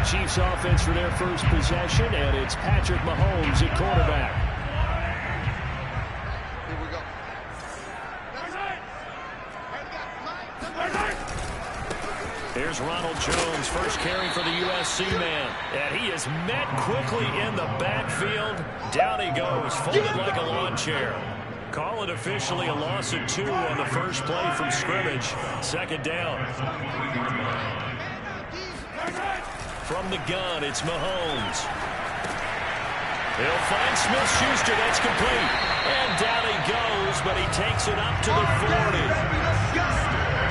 Chiefs offense for their first possession, and it's Patrick Mahomes at quarterback. Here we go. Here's Ronald Jones, first carry for the USC man. And he is met quickly in the backfield. Down he goes, folded like a lawn chair. Call it officially a loss of 2 on the first play from scrimmage. Second down. From the gun, it's Mahomes. He'll find Smith-Schuster. That's complete. And down he goes, but he takes it up to the 40.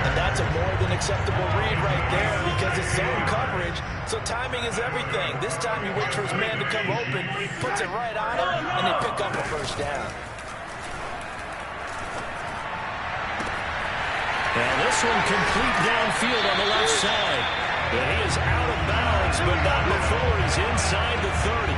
And that's a more than acceptable read right there because it's zone coverage, so timing is everything. This time he waits for his man to come open, puts it right on him, and they pick up a first down. Now this one complete downfield on the left side. But he is out of bounds, but not before he's inside the 30.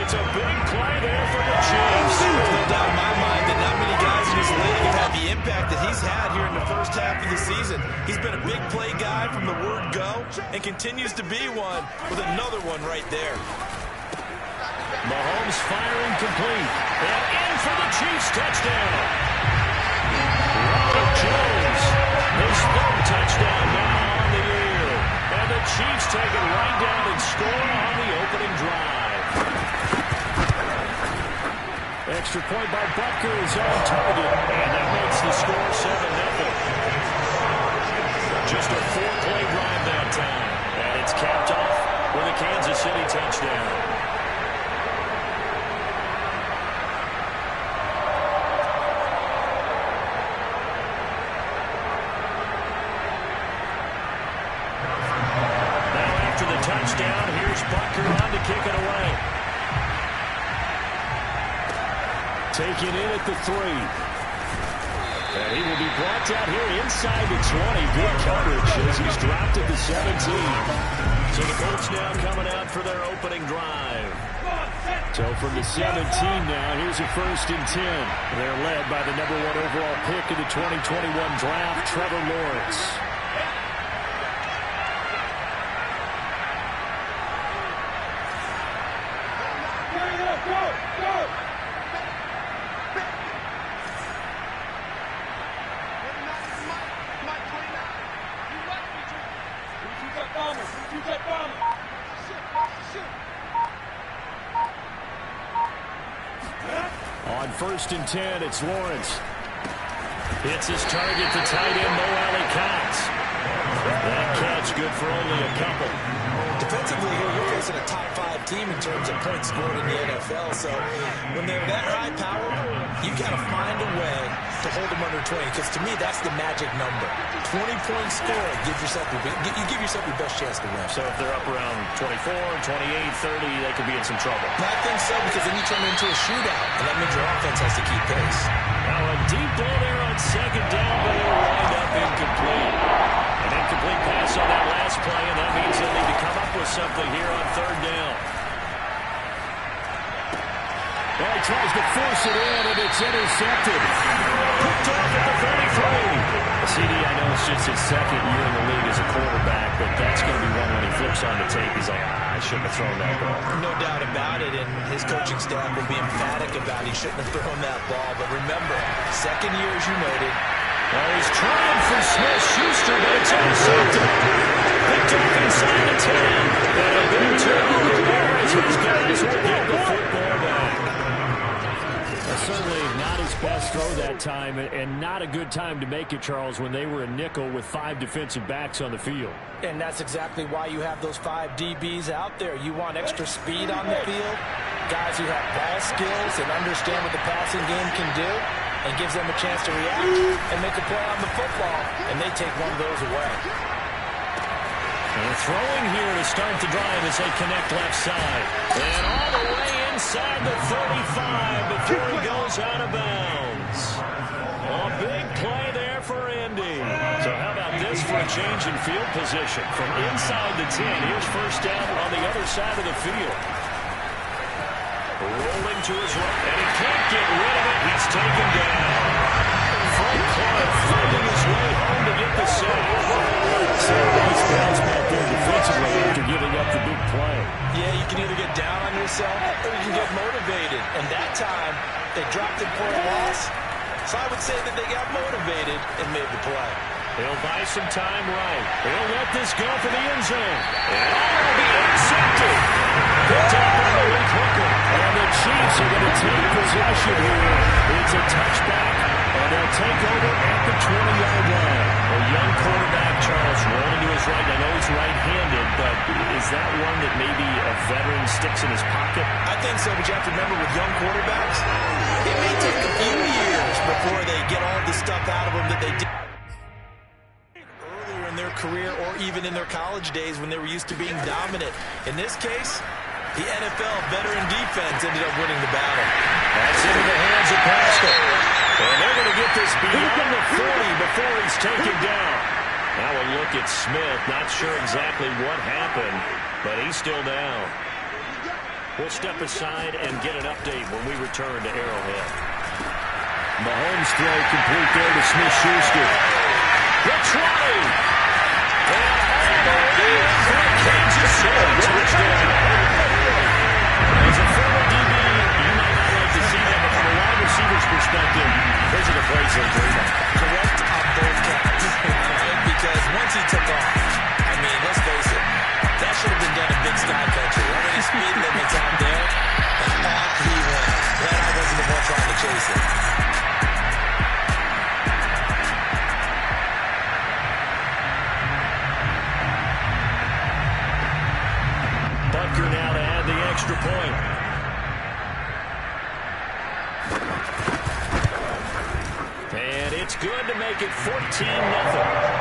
It's a big play there for the Chiefs. There's no doubt in my mind that not many guys in this league have had the impact that he's had here in the first half of the season. He's been a big play guy from the word go and continues to be one with another one right there. Mahomes firing complete. And in for the Chiefs touchdown. Ronald Jones, his third touchdown now on the year. And the Chiefs take it right down and score on the opening drive. Extra point by Butker is on target. And that makes the score 7-0. Just a 4-play drive that time. And it's capped off with a Kansas City touchdown. Touchdown. Here's Butker on to kick it away. Taken in at the 3. And he will be brought down here inside the 20. Good coverage as he's dropped at the 17. So the Colts now coming out for their opening drive. So from the 17 now, here's a 1st and 10. They're led by the #1 overall pick in the 2021 draft, Trevor Lawrence. On 1st and 10, it's Lawrence. Hits his target, the tight end, Mo Alley-Cox. That catch good for only a couple. Defensively here, you're facing a top 5 team in terms of points scored in the NFL. So when they're that high power, you got to find a way to hold them under 20. Because to me, that's the magic number. 20 points scored, you give yourself your best chance to win. So if they're up around 24, 28, 30, they could be in some trouble. I think so, because then you turn it into a shootout, and that means your offense has to keep pace. Now a deep ball there on 2nd down, but it'll wind up incomplete. An incomplete pass on that last play, and that means they'll need to come up with something here on 3rd down. Well, he tries to force it in, and it's intercepted. Picked off at the 33. CD, I know it's just his 2nd year in the league as a quarterback, but that's going to be one when he flips on the tape. He's like, I shouldn't have thrown that ball. No doubt about it, and his coaching staff will be emphatic about he shouldn't have thrown that ball. But remember, 2nd year, as you noted. Well, he's trying for Smith-Schuster, but it's intercepted. Picked off inside the 10. And a big turnover there as his guys will get the football back. Certainly not his best throw that time, and not a good time to make it, Charles, when they were a nickel with 5 defensive backs on the field. And that's exactly why you have those 5 DBs out there. You want extra speed on the field, guys who have ball skills and understand what the passing game can do, and gives them a chance to react and make a play on the football, and they take one of those away. And throwing here to start the drive as they connect left side. And all the way inside the 35 before he goes out of bounds. A big play there for Indy. So how about this for a change in field position? From inside the 10, here's 1st down on the other side of the field. Rolling to his right, and he can't get rid of it. He's taken down. Frank Clark finding his way home to get the sack. So nice bounce back there defensively after giving up the big yourself or you can get motivated. And that time, they dropped it for a loss. So I would say that they got motivated and made the play. He'll buy some time right. He'll let this go for the end zone. And it'll be intercepted. Picked up by the late hooker. And the Chiefs are going to take possession here. It's a touchback, and they'll take over at the 20-yard line. A young quarterback, Charles, rolling to his right. I know he's right-handed, but is that one that maybe a veteran sticks in his pocket? I think so, but you have to remember with young quarterbacks, it may take a few years before they get all the stuff out of them that they did earlier in their career or even in their college days when they were used to being dominant. In this case, the NFL veteran defense ended up winning the battle. That's into the hands of Pascal. And they're going to get this beyond the 40 before he's taken down. Now a look at Smith. Not sure exactly what happened, but he's still down. We'll step aside and get an update when we return to Arrowhead. Mahomes throw complete there to Smith-Schuster. The try. And all the way for Kansas City. Touchdown. As a former DB, you might not like to see that, but from a wide receiver's perspective, those are the plays they dream of. Correct on both counts. Because once he took off, I mean, let's face it, that should have been done in Big Sky Country. How many speed limits out there? And off he went. Glad I wasn't the one trying to chase it. Butker now to add the extra point. And it's good to make it 14-0.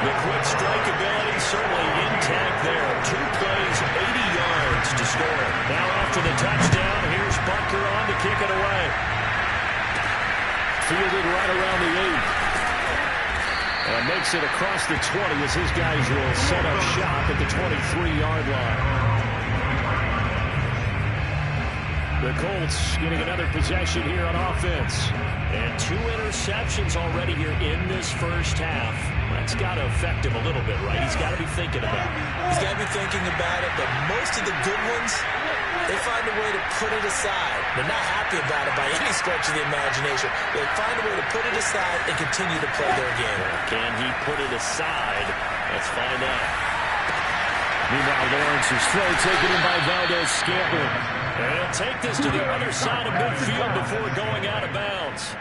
The quick strike ability certainly intact there. 2 plays, 80 yards to score. Now after the touchdown, here's Butker on to kick it away. Fielded right around the 8. And makes it across the 20 as his guys will set up shop at the 23-yard line. The Colts getting another possession here on offense. And 2 interceptions already here in this first half. That's got to affect him a little bit, right? He's got to be thinking about it. He's got to be thinking about it, but most of the good ones, they find a way to put it aside. They're not happy about it by any stretch of the imagination. They find a way to put it aside and continue to play their game. Can he put it aside? Let's find out. Meanwhile, Lawrence's throw taken in by Valdez-Scantling. And he'll take this to the other side of midfield before going out of bounds.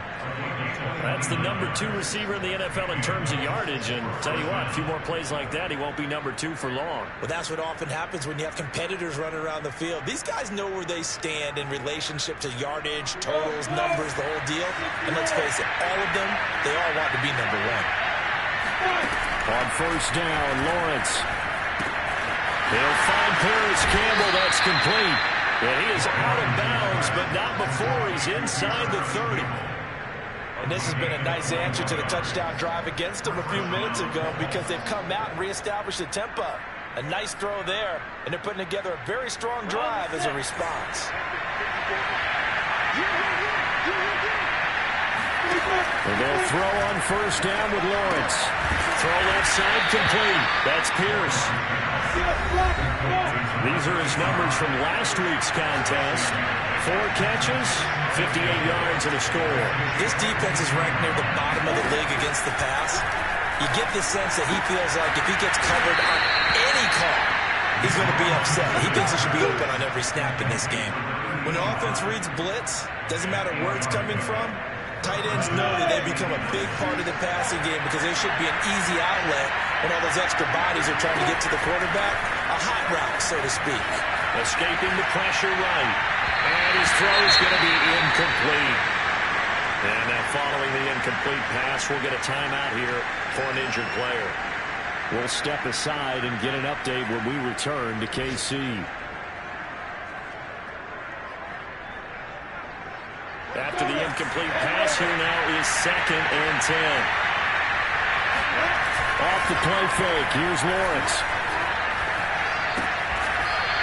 That's the number 2 receiver in the NFL in terms of yardage. And tell you what, a few more plays like that, he won't be number 2 for long. Well, that's what often happens when you have competitors running around the field. These guys know where they stand in relationship to yardage, totals, numbers, the whole deal. And let's face it, all of them, they all want to be number 1. On first down, Lawrence. He'll find Paris Campbell. That's complete. And he is out of bounds, but not before he's inside the 30. And this has been a nice answer to the touchdown drive against them a few minutes ago because they've come out and reestablished the tempo. A nice throw there, and they're putting together a very strong drive as a response. And they'll throw on first down with Lawrence. Throw left side complete. That's Pierce. These are his numbers from last week's contest. 4 catches, 58 yards, and a score. This defense is ranked near the bottom of the league against the pass. You get the sense that he feels like if he gets covered on any call, he's going to be upset. He thinks he should be open on every snap in this game. When the offense reads blitz, doesn't matter where it's coming from, tight ends know that they become a big part of the passing game because there should be an easy outlet when all those extra bodies are trying to get to the quarterback. A hot route, so to speak. Escaping the pressure right. And his throw is going to be incomplete. And now following the incomplete pass, we'll get a timeout here for an injured player. We'll step aside and get an update when we return to KC. After the incomplete pass, here now is 2nd and 10. Off the play fake, here's Lawrence.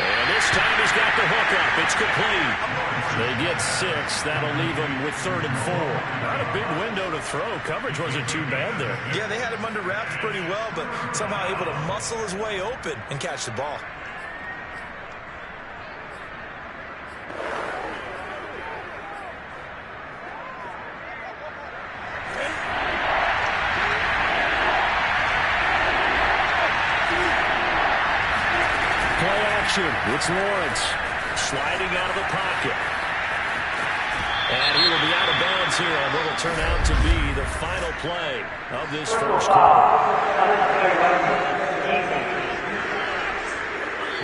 And this time he's got the hook up. It's complete. They get 6. That'll leave them with 3rd and 4. Not a big window to throw. Coverage wasn't too bad there. Yeah, they had him under wraps pretty well, but somehow able to muscle his way open and catch the ball. action. It's Lawrence sliding out of the pocket. And he will be out of bounds here on what will turn out to be the final play of this first quarter.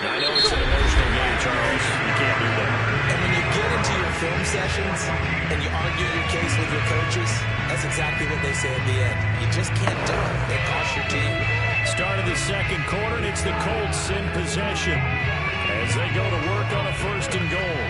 Now, I know it's an emotional game, Charles. You can't do that. And when you get into your film sessions and you argue your case with your coaches, that's exactly what they say at the end. You just can't do it. It costs your team. Start of the second quarter, and it's the Colts in possession as they go to work on a 1st and goal.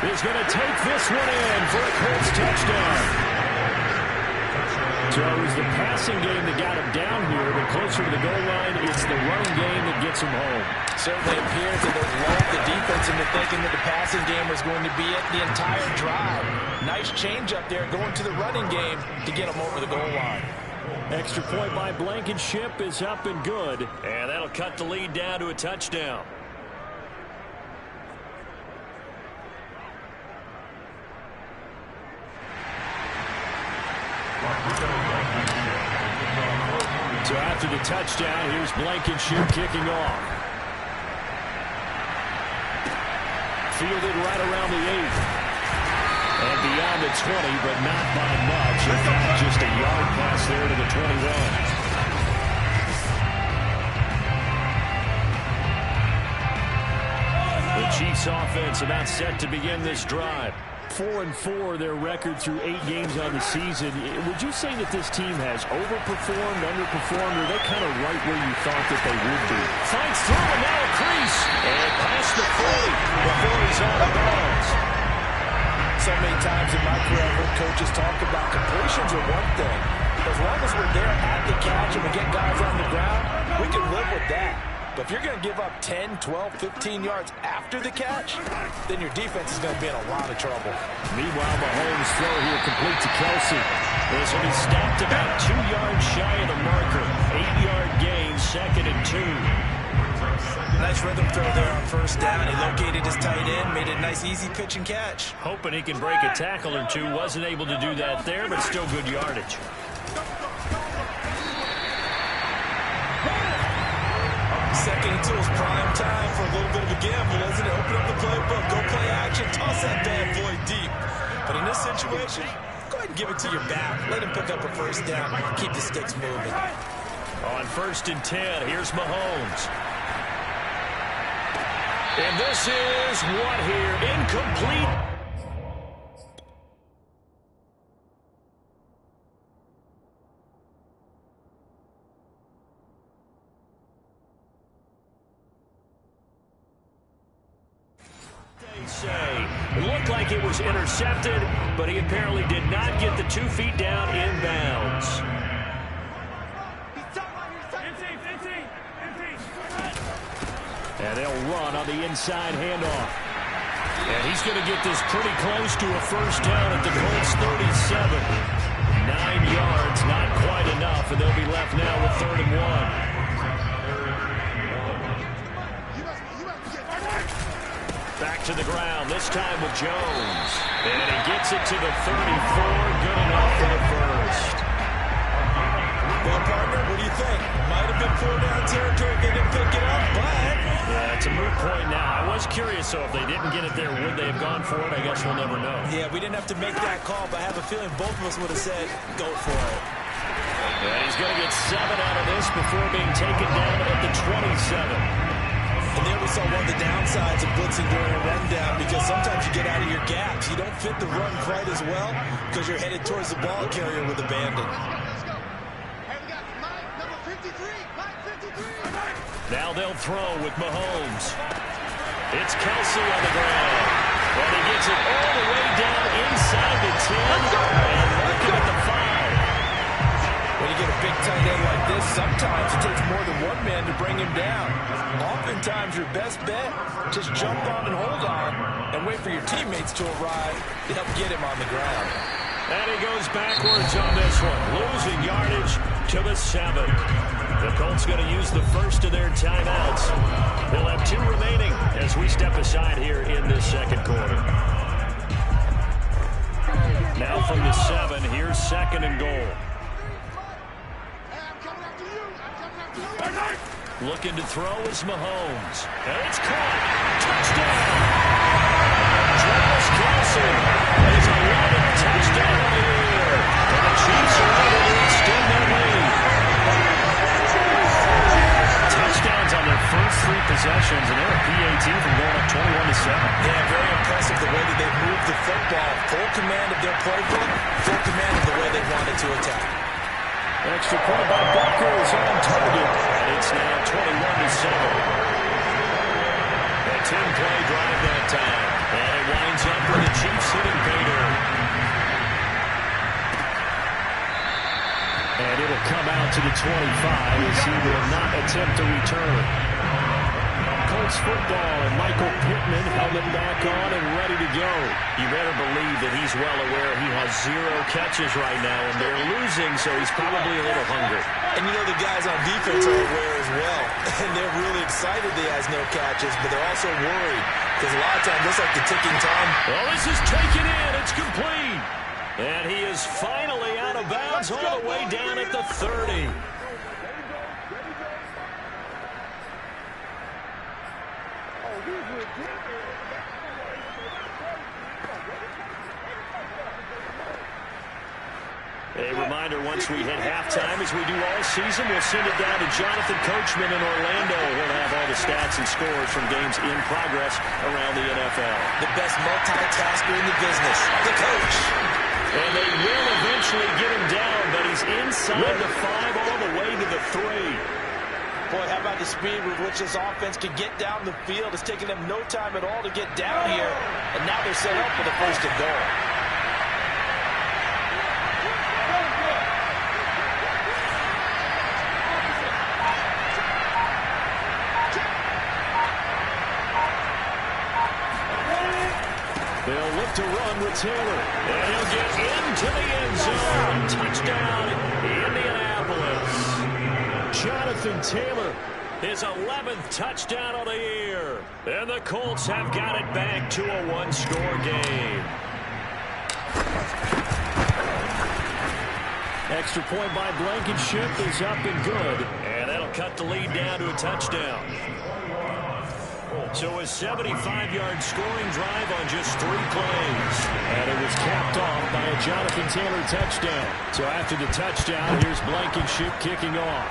Is going to take this one in for a Colts touchdown. So it was the passing game that got him down here, but closer to the goal line, it's the running game that gets him home. Certainly appears that they've lulled the defense into thinking that the passing game was going to be it the entire drive. Nice change up there going to the running game to get them over the goal line. Extra point by Blankenship is up and good, and that'll cut the lead down to a touchdown. So after the touchdown, here's Blankenship kicking off. Fielded right around the 8. And beyond the 20, but not by much. In fact, just a yard pass there to the 21. The Chiefs offense about set to begin this drive. 4-4 their record through 8 games on the season. Would you say that this team has overperformed, underperformed, or are they kind of right where you thought that they would be? Finds through and now a crease. And past the 40 before he's out of bounds. So many times in my career, I've heard coaches talk about completions are one thing. As long as we're there at the catch and we get guys on the ground, we can live with that. But if you're going to give up 10, 12, 15 yards after the catch, then your defense is going to be in a lot of trouble. Meanwhile, Mahomes' throw here complete to Kelsey. This will be stopped about 2 yards shy of the marker. 8-yard gain, 2nd and 2. Nice rhythm throw there on 1st down. He located his tight end, made a nice easy pitch and catch. Hoping he can break a tackle or two. Wasn't able to do that there, but still good yardage. Second and 2 is prime time for a little bit of a gamble, isn't it? Open up the playbook, go play action, toss that bad boy deep. But in this situation, go ahead and give it to your back. Let him pick up a 1st down. Keep the sticks moving. On 1st and 10, here's Mahomes. And this is what here? Incomplete. It looked like it was intercepted, but he apparently did not get the 2 feet down inbounds. And they'll run on the inside handoff. And he's going to get this pretty close to a 1st down at the Colts 37. 9 yards, not quite enough, and they'll be left now with 3rd and 1. Back to the ground, this time with Jones. And he gets it to the 34, good enough for the 1st. Well, partner, what do you think? Might have been 4-down territory if they didn't pick it up, but... Yeah, it's a moot point now. I was curious, so if they didn't get it there, would they have gone for it? I guess we'll never know. Yeah, we didn't have to make that call, but I have a feeling both of us would have said, go for it. And he's going to get 7 out of this before being taken down at the 27. And there we saw one of the downsides of blitzing during a rundown, because sometimes you get out of your gaps. You don't fit the run quite as well because you're headed towards the ball carrier with abandon. Now they'll throw with Mahomes. It's Kelsey on the ground. And he gets it all the way down inside the 10 and looking at the 5. When you get a big tight end like this, sometimes it takes more than one man to bring him down. Oftentimes, your best bet, just jump on and hold on and wait for your teammates to arrive to help get him on the ground. And he goes backwards on this one, losing yardage to the 7. The Colts going to use the first of their timeouts. They'll have 2 remaining as we step aside here in this second quarter. Now from the 7, here's 2nd and goal. Looking to throw is Mahomes. And it's caught. Touchdown! Travis Kelce is a 11th touchdown of the year. And the Chiefs are able to extend their lead. Touchdowns on their first 3 possessions, and they're a PAT from going up 21-7. Yeah, very impressive the way that they moved the football. Full command of their playbook, full command of the way they wanted to attack. Extra point by Butker is on target, and it's now 21-7. A 10-play drive that time, and it winds up with the Chiefs hitting pay dirt. And it'll come out to the 25 as he will not attempt to return. Colts football, and Michael Pittman helmet back on and ready to go. You better believe that he's well aware he has 0 catches right now, and they're losing, so he's probably a little hungry. And you know the guys on defense are aware as well. And they're really excited that he has no catches, but they're also worried. Because a lot of times, just like the ticking time. Well, this is taken in. It's complete. And he is finally out of bounds all the way down at the 30. A reminder, once we hit halftime, as we do all season, we'll send it down to Jonathan Coachman in Orlando. He'll have all the stats and scores from games in progress around the NFL. The best multitasker in the business, the coach. And they will eventually get him down, but he's inside the 5 all the way to the 3. Boy, how about the speed with which this offense can get down the field? It's taken them no time at all to get down here, and now they're set up for the 1st and goal. They'll look to run with Taylor, and he'll get into the end zone. Touchdown, Indianapolis. Jonathan Taylor, his 11th touchdown of the year. And the Colts have got it back to a 1-score game. Extra point by Blankenship is up and good. And that'll cut the lead down to a touchdown. So a 75-yard scoring drive on just 3 plays. And it was capped off by a Jonathan Taylor touchdown. So after the touchdown, here's Blankenship kicking off.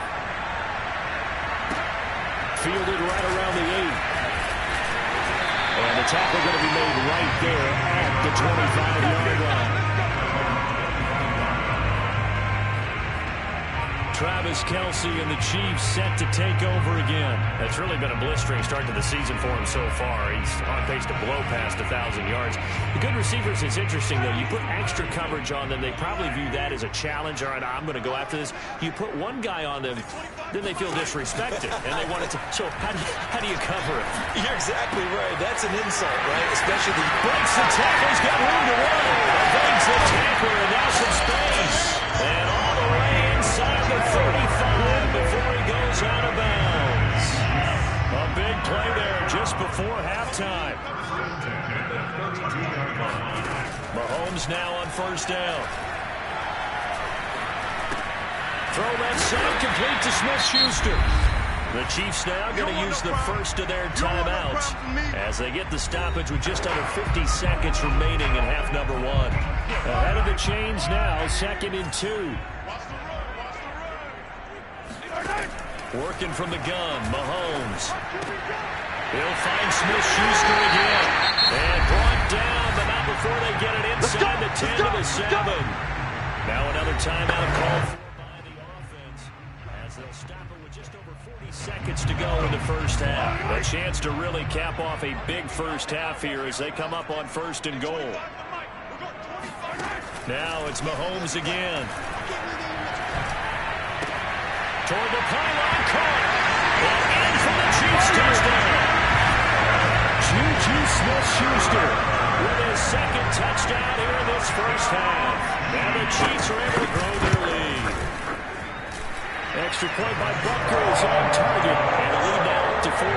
Fielded right around the 8. And the tackle going to be made right there at the 25-yard line. Travis Kelce and the Chiefs set to take over again. It's really been a blistering start to the season for him so far. He's on pace to blow past 1,000 yards. The good receivers, it's interesting, though. You put extra coverage on them, they probably view that as a challenge. All right, I'm going to go after this. You put one guy on them, then they feel disrespected, and they want it to. So how do you cover it? You're exactly right. That's an insult, right? Especially the breaks the tackle. He's got room to run. Evades the tackle, and now some space. And all the way inside the 35 before he goes out of bounds. A big play there just before halftime. Mahomes now on 1st down. Throw that side complete to Smith-Schuster. The Chiefs now going to use the first of their timeouts as they get the stoppage with just under 50 seconds remaining in half number 1. Ahead of the chains now, 2nd and 2. Working from the gun, Mahomes. He'll find Smith-Schuster again. And brought down, but not before they get it inside the 10 to the 7. Now another timeout called for by the offense as they'll stop it with just over 40 seconds to go in the first half. A chance to really cap off a big first half here as they come up on 1st and goal. Now it's Mahomes again. Toward the pylon, caught. And in for the Chiefs touchdown. Juju Smith-Schuster with his 2nd touchdown here in this first half. And the Chiefs are able to grow their lead. Extra point by Butker is on target, and a lead now up to 14.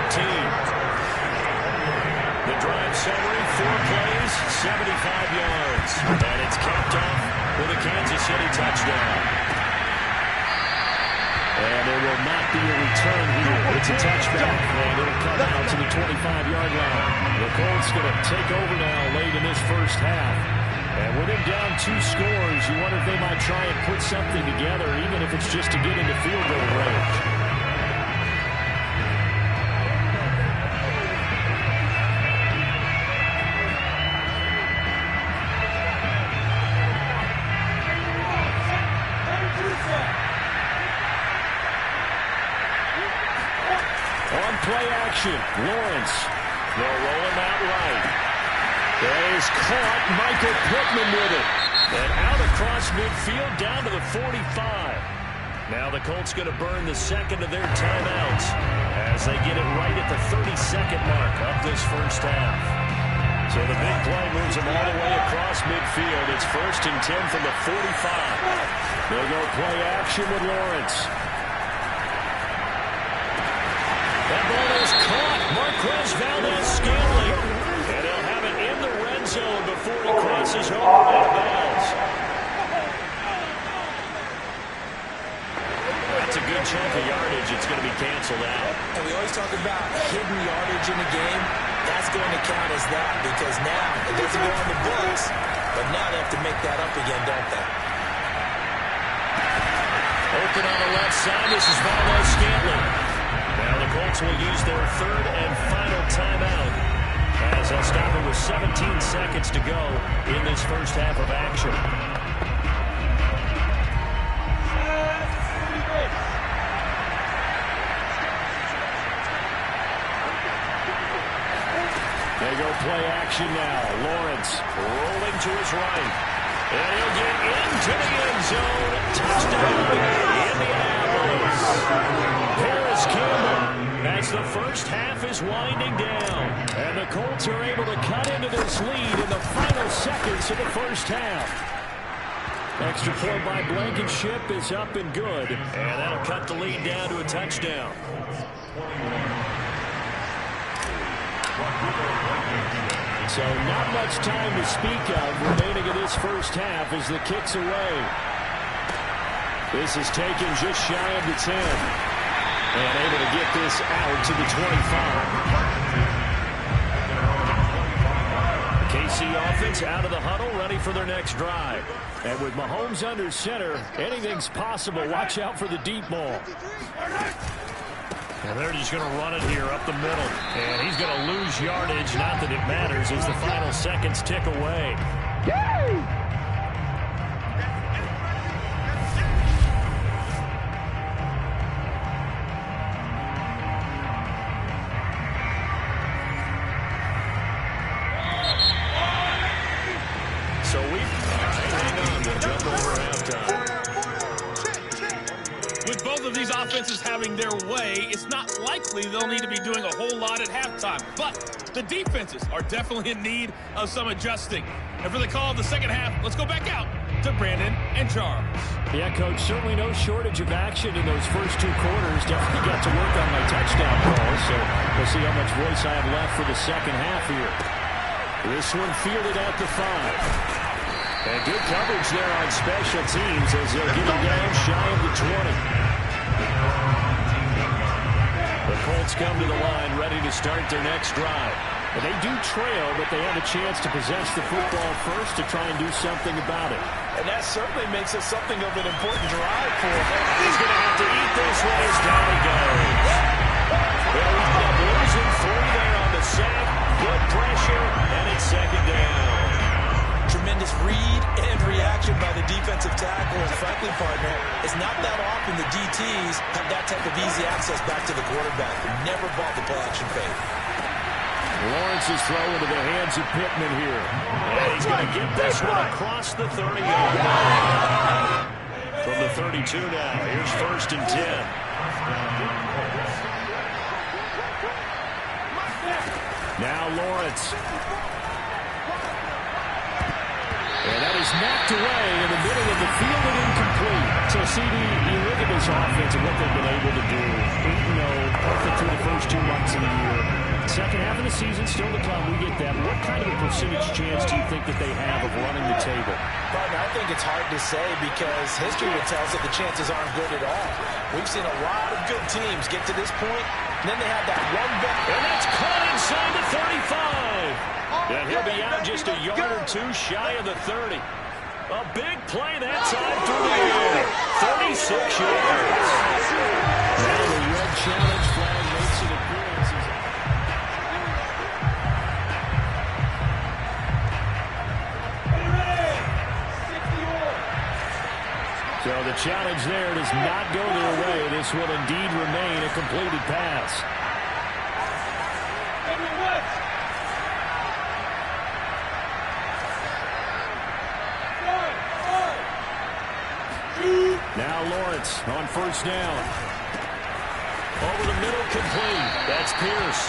The drive summary, 4 plays, 75 yards. And it's capped off with a Kansas City touchdown. And there will not be a return here. It's a touchback, and it'll come out to the 25-yard line. The Colts going to take over now late in this first half. And with him down 2 scores, you wonder if they might try and put something together, even if it's just to get into field goal range. On play action, Lawrence. They'll roll him out right. That is caught. Michael Pittman with it. And out across midfield down to the 45. Now the Colts going to burn the second of their timeouts as they get it right at the 32nd mark of this first half. So the big play moves them all the way across midfield. It's 1st and 10 from the 45. They'll go play action with Lawrence. That ball is caught. Marquez Valdez-Scantling. And he'll have it in the red zone before he crosses over out of bounds. That's a good chunk of yardage. It's going to be canceled out. And we always talk about hidden yardage in the game. That's going to count as that because now it doesn't go on the books, but now they have to make that up again, don't they? Open on the left side. This is Valdez-Scantling. Now the Colts will use their 3rd and final timeout as they'll stop it with 17 seconds to go in this first half of action. They go play action now. Lawrence rolling to his right. And he'll get into the end zone. Touchdown, Indianapolis. Paris Campbell, as the first half is winding down. And the Colts are able to cut into this lead in the final seconds of the first half. Extra point by Blankenship is up and good. And that'll cut the lead down to a touchdown. So not much time to speak of remaining in this first half as the kick's away. This is taken just shy of the 10. And able to get this out to the 25. KC offense out of the huddle, ready for their next drive. And with Mahomes under center, anything's possible. Watch out for the deep ball. And they're just going to run it here up the middle. And he's going to lose yardage. Not that it matters as the final seconds tick away. So hang on. We'll jump over halftime. With both of these offenses having their way, it's not likely they'll need to be doing a whole lot at halftime. But the defenses are definitely in need of some adjusting. And for the call of the second half, let's go back out to Brandon and Charles. Yeah, Coach, certainly no shortage of action in those first 2 quarters. Definitely got to work on my touchdown call, so we'll see how much voice I have left for the second half here. This one fielded at the 5. And good coverage there on special teams as they'll get him down shy of the 20. The Colts come to the line ready to start their next drive. And they do trail, but they have a chance to possess the football first to try and do something about it. And that certainly makes it something of an important drive for him. He's going to have to eat this one as down he goes. They'll end up losing 3 there on the sack. Good pressure, and it's second down. Tremendous read and reaction by the defensive tackle. And frankly, partner, it's not that often the DTs have that type of easy access back to the quarterback. Never bought the play-action fake. Lawrence is throwing to the hands of Pittman here. And he's going to get this one across the 30-yard line. From the 32 now, here's 1st and 10. Now Lawrence. And that is knocked away in the middle of the field and incomplete. So, CD, you look at this offense and what they've been able to do. 8-0, perfect through the first 2 months of the year. Second half of the season still to come. We get that. What kind of a percentage chance do you think that they have of running the table? Partner, I think it's hard to say because history would tell us that the chances aren't good at all. We've seen a lot of good teams get to this point, and then they have that one bet. And that's caught inside the 35. And he'll be out just a yard or two shy of the 30. A big play that time through the air. 36 yards. Now the red challenge flag makes an appearance. So the challenge there does not go their way. This will indeed remain a completed pass. Now Lawrence on first down. Over the middle, complete. That's Pierce.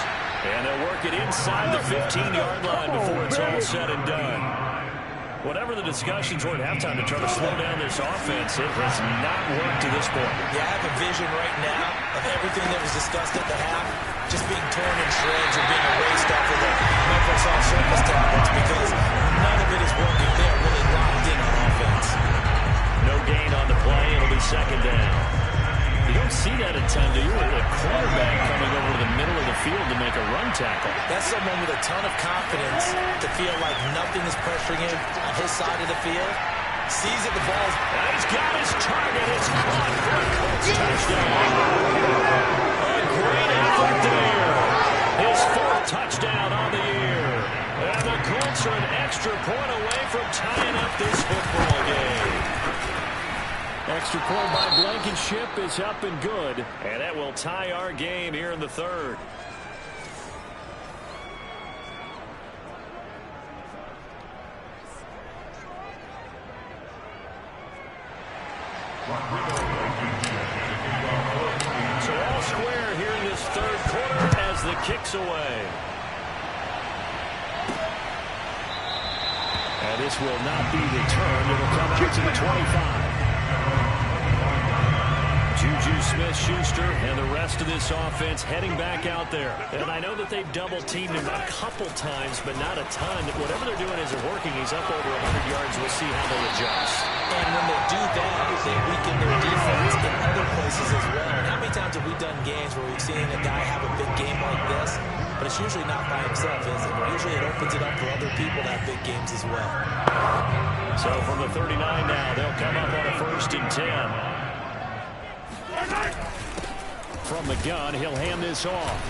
And they'll work it inside the 15-yard line before it's all said and done. Whatever the discussions were at halftime to try to slow down this offense, it has not worked to this point. Yeah, I have a vision right now of everything that was discussed at the half just being torn in shreds or being erased off of the Microsoft Surface tablets because none of it is working. They're really locked in on offense. No gain on the play. It'll be second down. You don't see that a ton, do you? A quarterback coming over to the middle of the field to make a run tackle. That's someone with a ton of confidence to feel like nothing is pressuring him on his side of the field. Sees that the ball's... And he's got his target. It's caught for a Colts touchdown. A great effort there. His 4th touchdown on the year. And the Colts are an extra point away from tying up this football game. Extra point by Blankenship is up and good. And that will tie our game here in the 3rd. So all square here in this 3rd quarter as the kick's away. And this will not be returned. It'll come out to the 25. Juju Smith-Schuster and the rest of this offense heading back out there. And I know that they've double-teamed him a couple times, but not a ton. Whatever they're doing isn't working. He's up over 100 yards. We'll see how they adjust. And when they do that, they weaken their defense in other places as well. And how many times have we done games where we've seen a guy have a big game like this, but it's usually not by himself, is it? Usually it opens it up for other people to have big games as well. So from the 39 now, they'll come up on a 1st and 10. From the gun, he'll hand this off.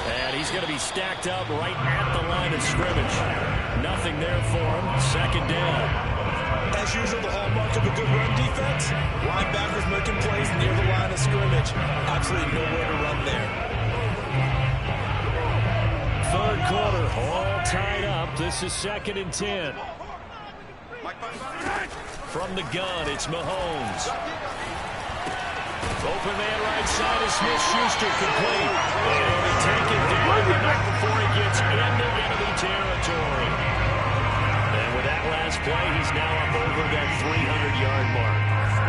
And he's going to be stacked up right at the line of scrimmage. Nothing there for him. Second down. As usual, the hallmark of a good run defense. Linebackers making plays near the line of scrimmage. Absolutely nowhere to run there. 3rd quarter, all tied up. This is 2nd and 10. From the gun, it's Mahomes. Open man right side of Smith-Schuster, complete. And he'll be taken down the night before he gets into enemy territory. And with that last play, he's now up over that 300-yard mark.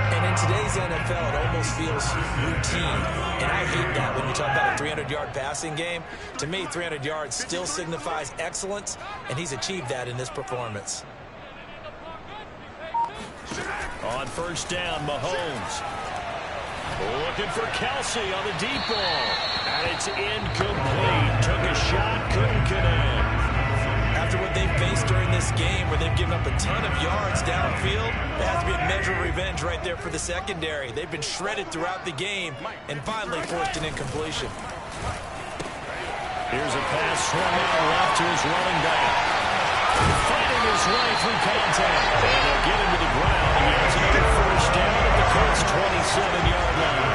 And in today's NFL, it almost feels routine. And I hate that when you talk about a 300-yard passing game. To me, 300 yards still signifies excellence, and he's achieved that in this performance. On first down, Mahomes. Looking for Kelsey on the deep ball. And it's incomplete. Took a shot, couldn't connect. After what they've faced during this game, where they've given up a ton of yards downfield, there has to be a measure of revenge right there for the secondary. They've been shredded throughout the game and finally forced an incompletion. Here's a pass swung out left to his running back. Fighting his way through contact. And they'll get him to the ground. He has another first down at the Colts' 27-yard line.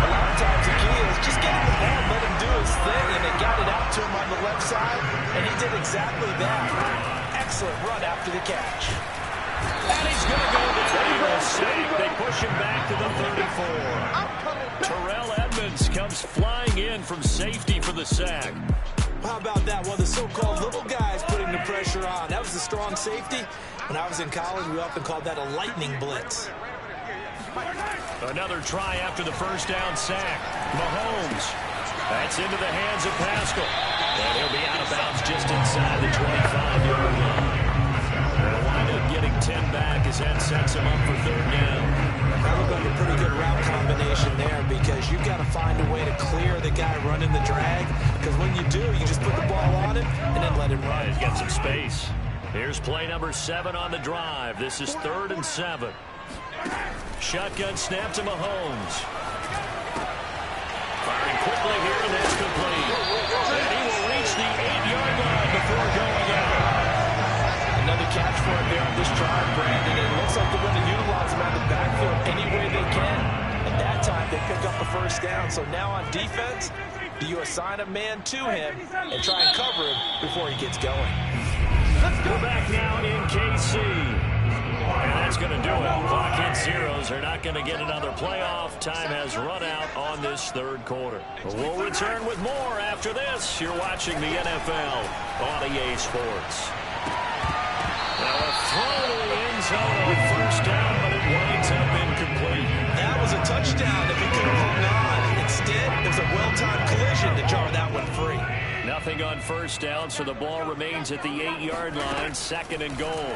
A lot of times the key is just get him the ball, let him do his thing, and they got it out to him on the left side, and he did exactly that. Excellent run after the catch. And he's going to go down. They push him back to the 34. Terrell Edmonds comes flying in from safety for the sack. How about that? One of the so-called little guys putting the pressure on. That was a strong safety. When I was in college, we often called that a lightning blitz. Another try after the first down sack. Mahomes. That's into the hands of Pascal. And he'll be out of bounds just inside the 25-yard line. They'll wind up getting 10 back as that sets him up for third down. That looked like a pretty good route combination there because you've got to find a way to clear the guy running the drag. Because when you do, you just put the ball on him and then let him run. He's got some space. Here's play number 7 on the drive. This is 3rd and 7. Shotgun snap to Mahomes. Firing quickly here, and that's complete. And he will reach the 8-yard line before going out. Another catch for him there on this drive, Brandon. It looks like they're going to utilize him out of the backfield any way they can. At that time, they pick up the first down. So now on defense, do you assign a man to him and try and cover him before he gets going? We're back now in KC. And that's going to do it. Clock hit zeros. They're not going to get another playoff. Time has run out on this third quarter. We'll return with more after this. You're watching the NFL on EA Sports. Now a throw to the end zone on first down, but it winds up incomplete. That was a touchdown if he could have hung on. Instead, it was a well-timed collision to jar that one free. Nothing on first down, so the ball remains at the 8-yard line, 2nd and goal.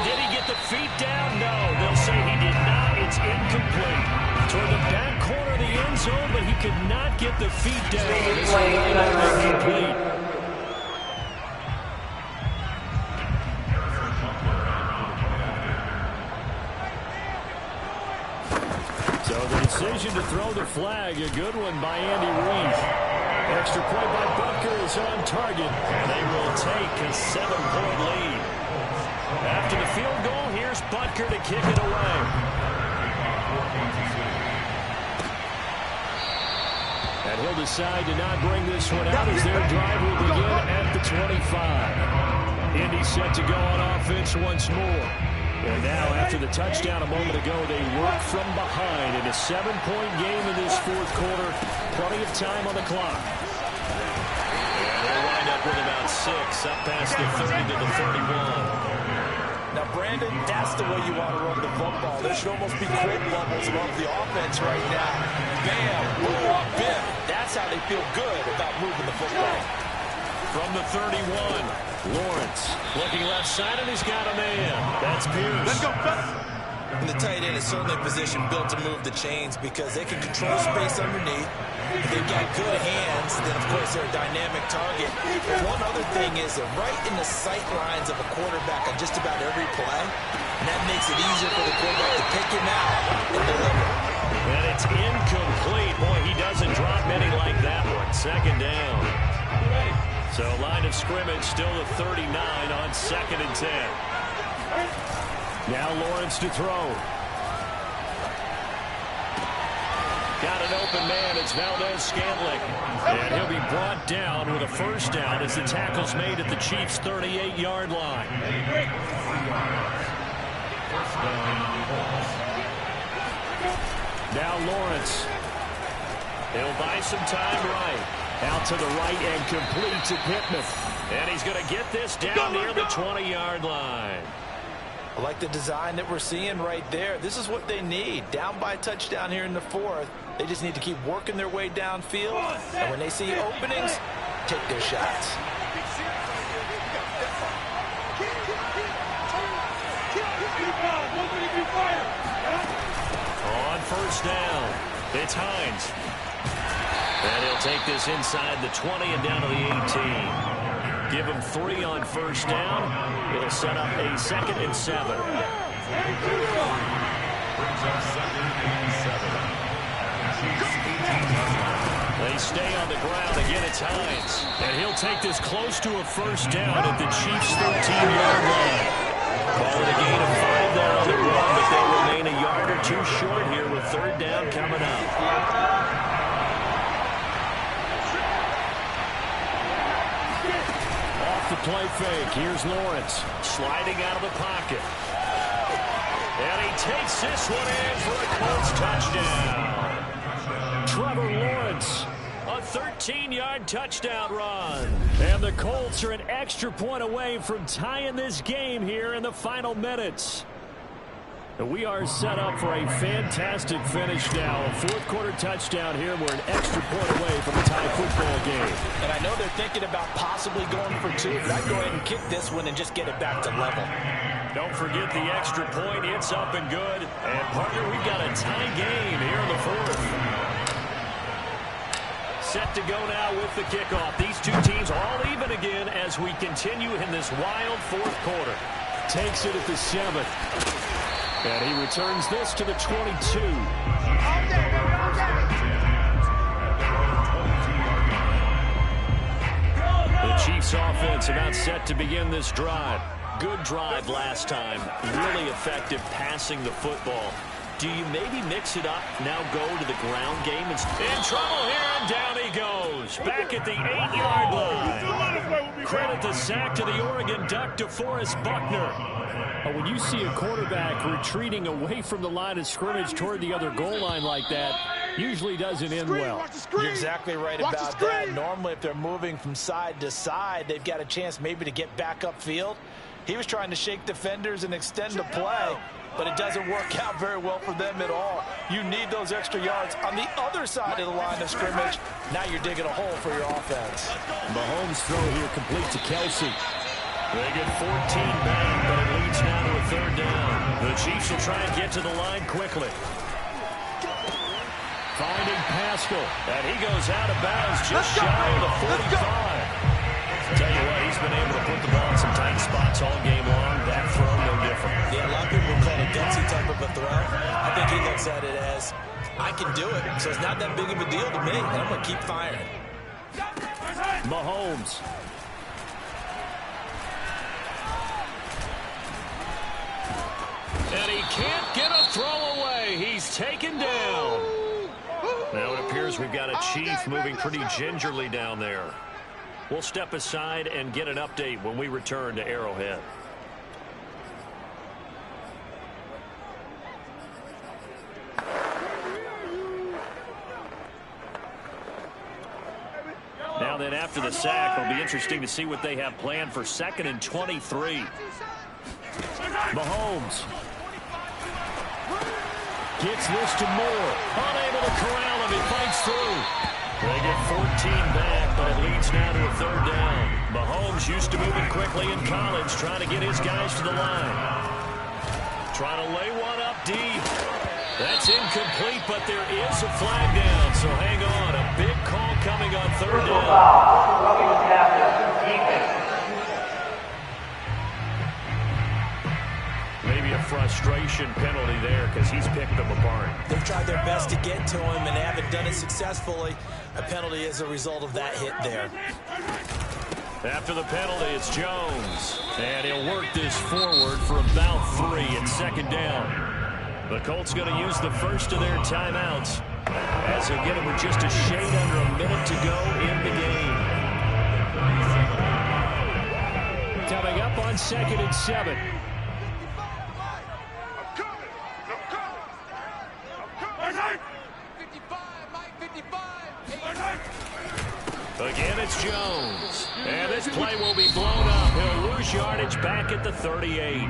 Did he get the feet down? No. They'll say he did not. It's incomplete. Toward the back corner of the end zone, but he could not get the feet down. It's incomplete. So the decision to throw the flag, a good one by Andy Reid. Extra point by Butker is on target. And they will take a 7-point lead. After the field goal, here's Butker to kick it away. And he'll decide to not bring this one out as their drive will begin at the 25. Indy set to go on offense once more. And now, after the touchdown a moment ago, they work from behind in a 7-point game in this fourth quarter. Plenty of time on the clock. And they'll wind up with about 6, up past the 30 to the 31. Now, Brandon, that's the way you want to run the football. There should almost be quote bubbles above the offense right now. Bam, boom, bim. That's how they feel good about moving the football. From the 31, Lawrence looking left side, and he's got a man. That's Pierce. Let's go. And the tight end is certainly a position built to move the chains because they can control space underneath. If they've got good hands, then, of course, they're a dynamic target. But one other thing is they're right in the sight lines of a quarterback on just about every play, and that makes it easier for the quarterback to pick him out and deliver. And it's incomplete. Boy, he doesn't drop many like that one. 2nd down. So line of scrimmage still the 39 on 2nd and 10. Now Lawrence to throw. Got an open man. It's Valdez-Scantling. And he'll be brought down with a first down as the tackle's made at the Chiefs' 38-yard line. Now Lawrence. He'll buy some time right. Out to the right and complete to Pittman. And he's going to get this down near the 20-yard line. I like the design that we're seeing right there. This is what they need. Down by a touchdown here in the 4th. They just need to keep working their way downfield. And when they see openings, take their shots. On first down, it's Hines. And he'll take this inside the 20 and down to the 18. Give him 3 on first down. It'll set up a 2nd and 7. They stay on the ground. Again, it's Hines. And he'll take this close to a first down at the Chiefs' 13-yard line. Call it a gain of 5 there on the run, but they remain a yard or 2 short here with 3rd down coming up. The play fake. Here's Lawrence sliding out of the pocket. And he takes this one in for a Colts touchdown. Trevor Lawrence, a 13-yard touchdown run. And the Colts are an extra point away from tying this game here in the final minutes. We are set up for a fantastic finish now. A fourth-quarter touchdown here. We're an extra point away from a tie football game. And I know they're thinking about possibly going for two, but I'd go ahead and kick this one and just get it back to level. Don't forget the extra point. It's up and good. And, partner, we've got a tie game here in the fourth. Set to go now with the kickoff. These two teams all even again as we continue in this wild fourth quarter. Takes it at the 7th. And he returns this to the 22. The Chiefs offense about set to begin this drive. Good drive last time. Really effective passing the football. Do you maybe mix it up, now go to the ground game? In trouble here, and down he goes. Back at the 8-yard line. Credit the sack to the Oregon Duck, DeForest Buckner. When you see a quarterback retreating away from the line of scrimmage toward the other goal line like that, usually doesn't end well. You're exactly right about that. Normally, if they're moving from side to side, they've got a chance maybe to get back upfield. He was trying to shake defenders and extend the play, but it doesn't work out very well for them at all. You need those extra yards on the other side of the line of scrimmage. Now you're digging a hole for your offense. Mahomes' throw here complete to Kelsey. They get 14 back, but it leads now to a third down. The Chiefs will try and get to the line quickly. Finding Pascal, and he goes out of bounds just shy of the 45. Tell you what, he's been able to put the ball in some tight spots all game long. That throw, no different. Yeah, a lot of people call it a gutsy type of a throw. I think he looks at it as, I can do it, so it's not that big of a deal to me, and I'm going to keep firing. Mahomes. And he can't get a throw away. He's taken down. Now it appears we've got a Chief moving pretty gingerly down there. We'll step aside and get an update when we return to Arrowhead. Now then, after the sack, it'll be interesting to see what they have planned for 2nd and 23. Mahomes gets this to Moore. Unable to corral him. He fights through. They get 14 back, but it leads now to a third down. Mahomes used to moving quickly in college, trying to get his guys to the line. Trying to lay one up deep. That's incomplete, but there is a flag down, so hang on. A big call coming on third down. Maybe a frustration penalty there because he's picked them apart. They've tried their best to get to him and haven't done it successfully. A penalty is a result of that hit there. After the penalty, it's Jones. And he'll work this forward for about 3 at 2nd down. The Colts going to use the first of their timeouts as they'll get him with just a shade under a minute to go in the game. Coming up on 2nd and 7. Again, it's Jones. And this play will be blown up. He'll lose yardage back at the 38.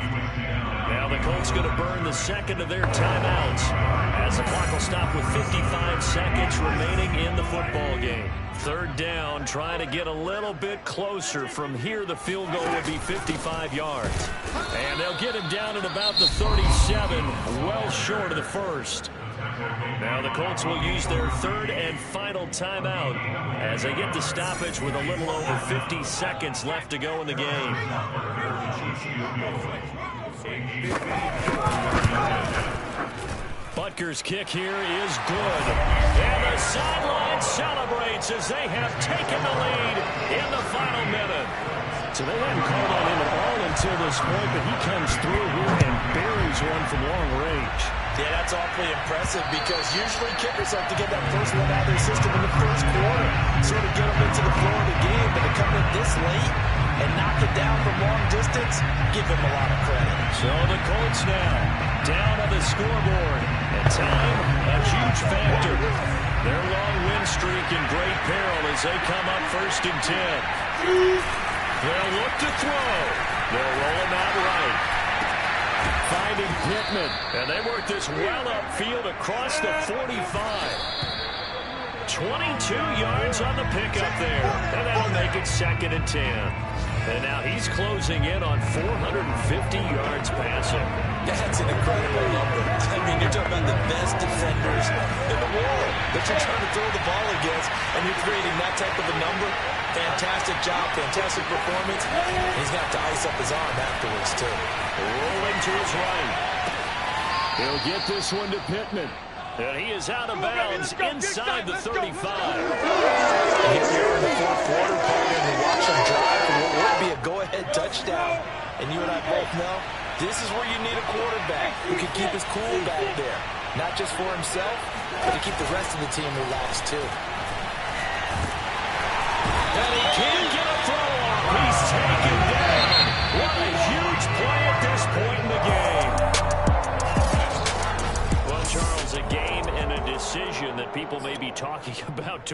Now the Colts going to burn the second of their timeouts as the clock will stop with 55 seconds remaining in the football game. Third down, trying to get a little bit closer. From here, the field goal would be 55 yards. And they'll get him down at about the 37, well short of the first. Now the Colts will use their third and final timeout as they get the stoppage with a little over 50 seconds left to go in the game. Butker's kick here is good. And the sideline celebrates as they have taken the lead in the final minute. So they hadn't called on him at all until this point, but he comes through here and buries one from long range. Yeah, that's awfully impressive because usually kickers like to get that first one out of their system in the first quarter, sort of get them into the flow of the game, but to come in this late and knock it down from long distance, give them a lot of credit. So the Colts now down on the scoreboard, and time a huge factor. Their long win streak in great peril as they come up 1st and 10. They'll look to throw. They'll roll him out right. Finding Pittman. And they work this well upfield across the 45. 22 yards on the pickup there. And that'll make it 2nd and 10. And now he's closing in on 450 yards passing. That's an incredible number. I mean, you're talking about the best defenders in the world that you're trying to throw the ball against, and you're creating that type of a number. Fantastic job, fantastic performance. He's got to ice up his arm afterwards, too. Rolling to his right. He'll get this one to Pittman. And he is out of bounds inside the 35. Here we are in the 4th quarter, partner, and watch him drive for what would be a go-ahead touchdown. And you and I both know this is where you need a quarterback who can keep his cool back there. Not just for himself, but to keep the rest of the team relaxed, too. And he can't get a throw off. He's taken down. What a huge play at this point in the game. Well, Charles, a game and a decision that people may be talking about.